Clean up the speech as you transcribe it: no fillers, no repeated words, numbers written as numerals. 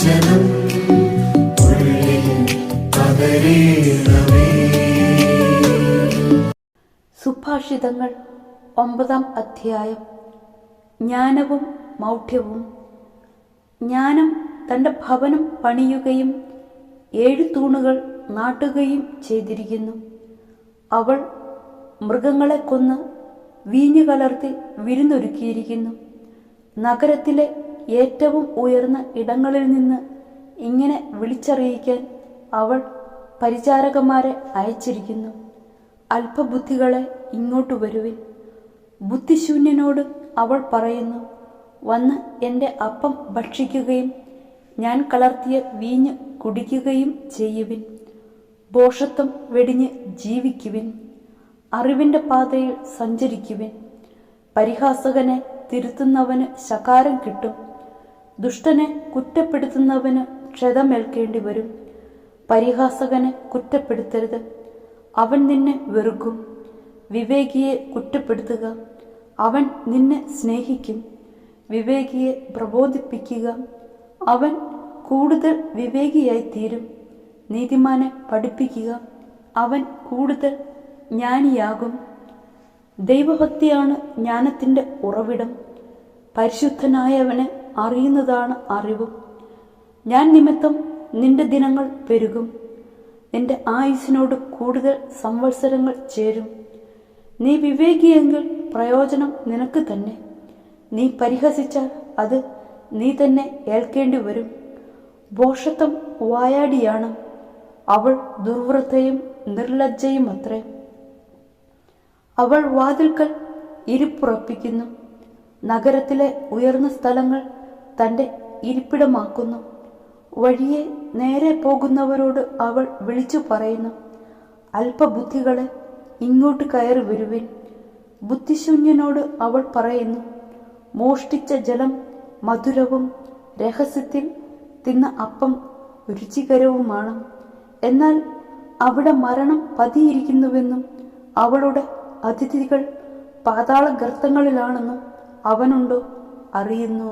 വചനം ഉള്ളിൽ പകരേണമേ. സുഭാഷിതങ്ങൾ 9-ാം അധ്യായം. ജ്ഞാനവും മൗഢ്യവും. ജ്ഞാനം തൻ്റെ ഭവനം പണിയുകയും 7 തൂണുകൾ നാട്ടുകയും ചെയ്തിരിക്കുന്നു. അവൾ മൃഗങ്ങളെ കൊന്ന് വീഞ്ഞു കലർത്തി വിരുന്നൊരുക്കിയിരിക്കുന്നു. നഗരത്തിലെ ഏറ്റവും ഉയർന്ന ഇടങ്ങളിൽ നിന്ന് ഇങ്ങനെ വിളിച്ചറിയിക്കാൻ അവൾ പരിചാരകന്മാരെ അയച്ചിരിക്കുന്നു. അല്പബുദ്ധികളെ ഇങ്ങോട്ട് വരുവിൻ. ബുദ്ധിശൂന്യനോട് അവൾ പറയുന്നു, വന്ന് എൻ്റെ അപ്പം ഭക്ഷിക്കുകയും ഞാൻ കലർത്തിയ വീഞ്ഞ് കുടിക്കുകയും ചെയ്യുവിൻ. ഭോഷത്വം വെടിഞ്ഞ് ജീവിക്കുവിൻ. അറിവിൻ്റെ പാതയിൽ സഞ്ചരിക്കുവിൻ. പരിഹാസകനെ തിരുത്തുന്നവന് ശകാരം കിട്ടും. ദുഷ്ടനെ കുറ്റപ്പെടുത്തുന്നവന് ക്ഷതമേൽക്കേണ്ടി വരും. പരിഹാസകനെ കുറ്റപ്പെടുത്തരുത്, അവൻ നിന്നെ വെറുക്കും. വിവേകിയെ കുറ്റപ്പെടുത്തുക, അവൻ നിന്നെ സ്നേഹിക്കും. വിവേകിയെ പ്രബോധിപ്പിക്കുക, അവൻ കൂടുതൽ വിവേകിയായിത്തീരും. നീതിമാനെ പഠിപ്പിക്കുക, അവൻ കൂടുതൽ ജ്ഞാനിയാകും. ദൈവഭക്തിയാണ് ജ്ഞാനത്തിൻ്റെ ഉറവിടം. പരിശുദ്ധനായവനെ അറിയുന്നതാണ് അറിവ്. ഞാൻ നിമിത്തം നിന്റെ ദിനങ്ങൾ പെരുകും. നിന്റെ ആയുസ്സിനോട് കൂടുതൽ സംവത്സരങ്ങൾ ചേരും. നീ വിവേകിയെങ്കിൽ പ്രയോജനം നിനക്ക് തന്നെ. നീ പരിഹസിച്ചാൽ അത് നീ തന്നെ ഏൽക്കേണ്ടി വരും. ഭോഷത്വം വായാടിയാണ്, അവൾ ദുർവൃത്തയും നിർലജ്ജയുമത്രേ. അവൾ വാതിൽക്കൽ ഇരിപ്പുറപ്പിക്കുന്നു. നഗരത്തിലെ ഉയർന്ന സ്ഥലങ്ങൾ തൻ്റെ ഇരിപ്പിടമാക്കുന്നു. വഴിയെ നേരെ പോകുന്നവരോട് അവൾ വിളിച്ചു പറയുന്നു, അല്പബുദ്ധികളെ ഇങ്ങോട്ട് കയറി വരുവിൻ. ബുദ്ധിശൂന്യനോട് അവൾ പറയുന്നു, മോഷ്ടിച്ച ജലം മധുരവും രഹസ്യത്തിൽ തിന്ന അപ്പം രുചികരവുമാണ്. എന്നാൽ അവിടെ മരണം പതിയിരിക്കുന്നുവെന്നും അവളുടെ അതിഥികൾ പാതാള ഗർത്തങ്ങളിലാണെന്നും അവനുണ്ടോ അറിയുന്നു.